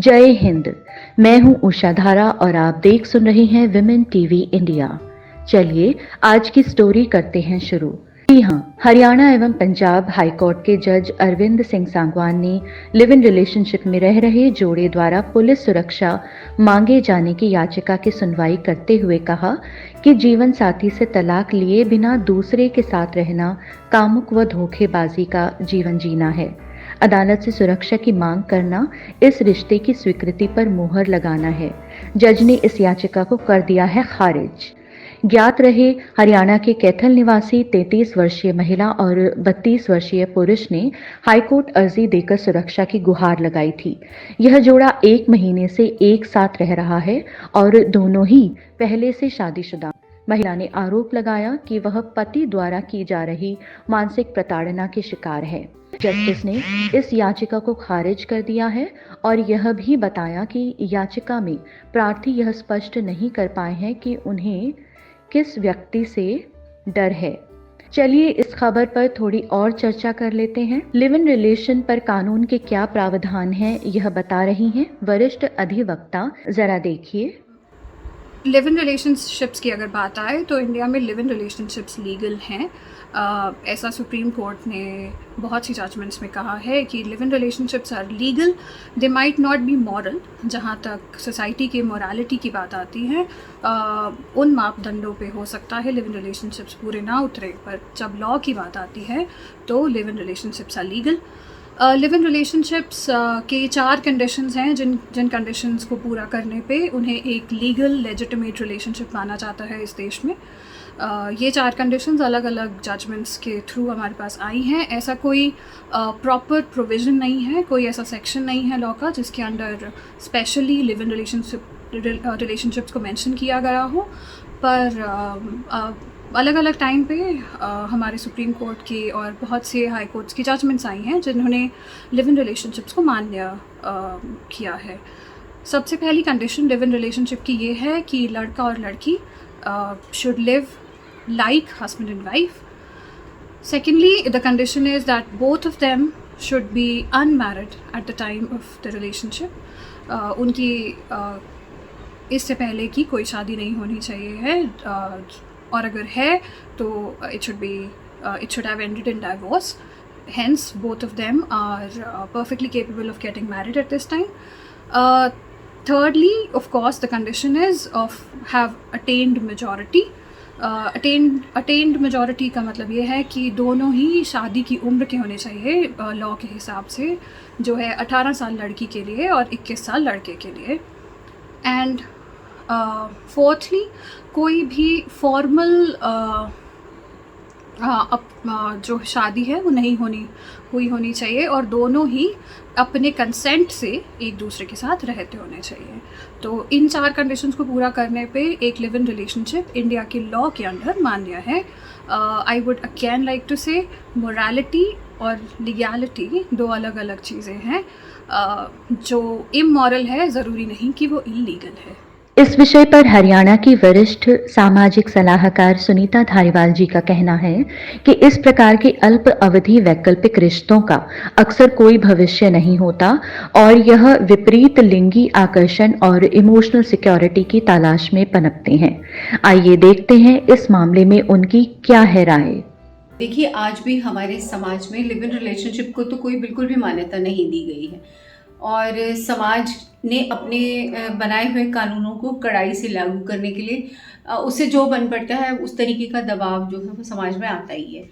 जय हिंद। मैं हूं उषा धारा और आप सुन रहे हैं विमेन टीवी इंडिया। चलिए आज की स्टोरी करते हैं शुरू। जी हाँ, हरियाणा एवं पंजाब हाईकोर्ट के जज अरविंद सिंह सांगवान ने लिव इन रिलेशनशिप में रह रहे जोड़े द्वारा पुलिस सुरक्षा मांगे जाने की याचिका की सुनवाई करते हुए कहा कि जीवन साथी से तलाक लिए बिना दूसरे के साथ रहना कामुक व धोखेबाजी का जीवन जीना है। अदालत से सुरक्षा की मांग करना इस रिश्ते की स्वीकृति पर मुहर लगाना है। जज ने इस याचिका को कर दिया है खारिज। ज्ञात रहे, हरियाणा के कैथल निवासी 33 वर्षीय महिला और 32 वर्षीय पुरुष ने हाईकोर्ट अर्जी देकर सुरक्षा की गुहार लगाई थी। यह जोड़ा 1 महीने से एक साथ रह रहा है और दोनों ही पहले से शादीशुदा। महिला ने आरोप लगाया कि वह पति द्वारा की जा रही मानसिक प्रताड़ना की शिकार है। जस्टिस ने इस याचिका को खारिज कर दिया है और यह भी बताया कि याचिका में प्रार्थी यह स्पष्ट नहीं कर पाए हैं कि उन्हें किस व्यक्ति से डर है। चलिए इस खबर पर थोड़ी और चर्चा कर लेते हैं। लिव इन रिलेशन पर कानून के क्या प्रावधान हैं, यह बता रही हैं वरिष्ठ अधिवक्ता। जरा देखिए। लिव इन रिलेशनशिप्स की अगर बात आए तो इंडिया में लिव इन रिलेशनशिप्स लीगल हैं। ऐसा सुप्रीम कोर्ट ने बहुत सी जजमेंट्स में कहा है कि live in relationships are legal, they might not be moral. जहाँ तक सोसाइटी के मोरालिटी की बात आती है, उन मापदंडों पे हो सकता है लिव इन रिलेशनशिप्स पूरे ना उतरे, पर जब लॉ की बात आती है तो live in relationships are legal. Live in relationships के 4 कंडीशंस हैं जिन कंडीशंस को पूरा करने पे उन्हें एक लीगल लेजिटिमेट रिलेशनशिप माना जाता है इस देश में। ये 4 कंडीशंस अलग अलग जजमेंट्स के थ्रू हमारे पास आई हैं। ऐसा कोई प्रॉपर प्रोविज़न नहीं है, कोई ऐसा सेक्शन नहीं है लॉ का जिसके under specially live in relationships को मेंशन किया गया हो, पर अलग अलग टाइम पे हमारे सुप्रीम कोर्ट की और बहुत से हाई कोर्ट्स की जजमेंट्स आई हैं जिन्होंने लिव इन रिलेशनशिप्स को मान्य किया है। सबसे पहली कंडीशन लिव इन रिलेशनशिप की ये है कि लड़का और लड़की should live like husband and wife. Secondly, the condition is that both of them should be unmarried at the time of the relationship. उनकी इससे पहले की कोई शादी नहीं होनी चाहिए है, और अगर है तो it should have ended in divorce. Hence, both of them are perfectly capable of getting married at this time. Thirdly, of course, the condition is of have attained majority. Attend majority का मतलब ये है कि दोनों ही शादी की उम्र के होने चाहिए लॉ के हिसाब से, जो है 18 साल लड़की के लिए और 21 साल लड़के के लिए। एंड फोर्थली, कोई भी फॉर्मल जो शादी है वो नहीं हुई होनी चाहिए और दोनों ही अपने कंसेंट से एक दूसरे के साथ रहते होने चाहिए। तो इन 4 कंडीशंस को पूरा करने पे एक लिव इन रिलेशनशिप इंडिया के लॉ के अंडर मान्य है। I would again like to say morality और लीगैलिटी 2 अलग अलग चीज़ें हैं। जो इमोरल है ज़रूरी नहीं कि वो इल्लीगल है। इस विषय पर हरियाणा की वरिष्ठ सामाजिक सलाहकार सुनीता धारीवाल जी का कहना है कि इस प्रकार के अल्प अवधि वैकल्पिक रिश्तों का अक्सर कोई भविष्य नहीं होता और यह विपरीत लिंगी आकर्षण और इमोशनल सिक्योरिटी की तलाश में पनपते हैं। आइए देखते हैं इस मामले में उनकी क्या है राय। देखिए, आज भी हमारे समाज में लिव इन रिलेशनशिप को तो कोई बिल्कुल भी मान्यता नहीं दी गई है और समाज ने अपने बनाए हुए कानूनों को कड़ाई से लागू करने के लिए उससे जो बन पड़ता है उस तरीके का दबाव जो है वो समाज में आता ही है।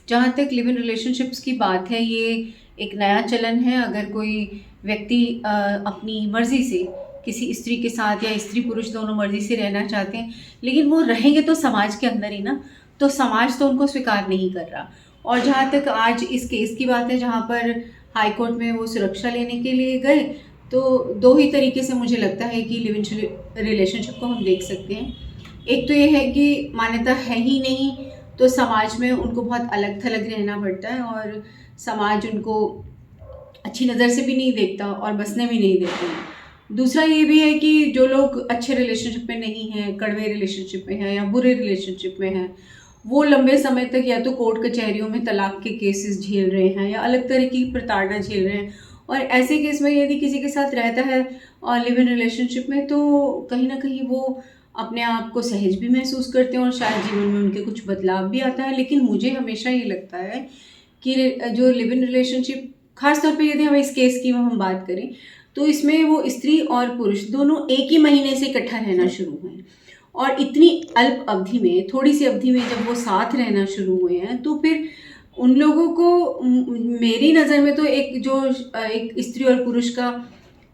जहाँ तक लिव इन रिलेशनशिप्स की बात है, ये एक नया चलन है। अगर कोई व्यक्ति अपनी मर्ज़ी से किसी स्त्री के साथ या स्त्री पुरुष दोनों मर्ज़ी से रहना चाहते हैं, लेकिन वो रहेंगे तो समाज के अंदर ही ना, तो समाज तो उनको स्वीकार नहीं कर रहा। और जहाँ तक आज इस केस की बात है, जहाँ पर हाई कोर्ट में वो सुरक्षा लेने के लिए गए, तो 2 ही तरीके से मुझे लगता है कि लिव इन रिलेशनशिप को हम देख सकते हैं। एक तो ये है कि मान्यता है ही नहीं, तो समाज में उनको बहुत अलग थलग रहना पड़ता है और समाज उनको अच्छी नज़र से भी नहीं देखता और बसने भी नहीं देते हैं। दूसरा ये भी है कि जो लोग अच्छे रिलेशनशिप में नहीं हैं, कड़वे रिलेशनशिप में हैं या बुरे रिलेशनशिप में हैं, वो लंबे समय तक या तो कोर्ट कचहरियों में तलाक के केसेस झेल रहे हैं या अलग तरह की प्रताड़ना झेल रहे हैं और ऐसे केस में यदि किसी के साथ रहता है और लिव इन रिलेशनशिप में, तो कहीं ना कहीं वो अपने आप को सहज भी महसूस करते हैं और शायद जीवन में उनके कुछ बदलाव भी आता है। लेकिन मुझे हमेशा ये लगता है कि जो लिव इन रिलेशनशिप, खास तौर पे यदि हम इस केस की हम बात करें, तो इसमें वो स्त्री और पुरुष दोनों एक ही महीने से इकट्ठा रहना शुरू हुए हैं, और इतनी अल्प अवधि में, थोड़ी सी अवधि में जब वो साथ रहना शुरू हुए हैं, तो फिर उन लोगों को मेरी नज़र में तो एक स्त्री और पुरुष का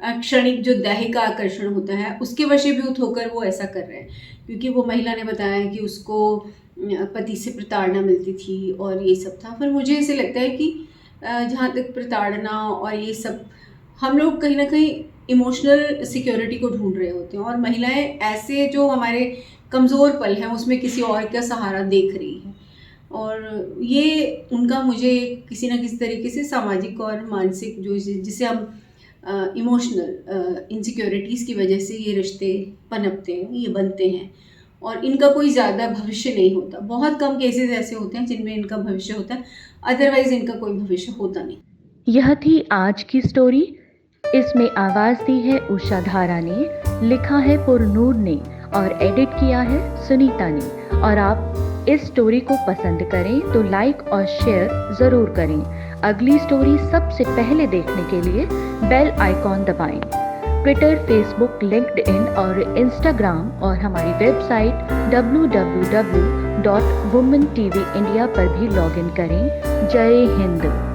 क्षणिक जो दैहिक आकर्षण होता है उसके वशीभूत होकर वो ऐसा कर रहे हैं। क्योंकि वो महिला ने बताया कि उसको पति से प्रताड़ना मिलती थी और ये सब था। पर मुझे ऐसे लगता है कि जहाँ तक प्रताड़ना और ये सब, हम लोग कहीं ना कहीं इमोशनल सिक्योरिटी को ढूंढ रहे होते हैं, और महिलाएं ऐसे जो हमारे कमज़ोर पल हैं उसमें किसी और का सहारा देख रही है, और ये उनका मुझे किसी ना किसी तरीके से सामाजिक और मानसिक जो जिसे हम इमोशनल इनसिक्योरिटीज़ की वजह से ये रिश्ते पनपते हैं, ये बनते हैं, और इनका कोई ज़्यादा भविष्य नहीं होता। बहुत कम केसेस ऐसे होते हैं जिनमें इनका भविष्य होता है, अदरवाइज़ इनका कोई भविष्य होता नहीं। यह थी आज की स्टोरी। इसमें आवाज दी है उषा धारा ने, लिखा है पुरनूर ने और एडिट किया है सुनीता ने। और आप इस स्टोरी को पसंद करें तो लाइक और शेयर ज़रूर करें। अगली स्टोरी सबसे पहले देखने के लिए बेल आइकॉन दबाएं। ट्विटर, फेसबुक, लिंक्डइन और इंस्टाग्राम और हमारी वेबसाइट www.womentvindia पर भी लॉगिन करें। जय हिंद।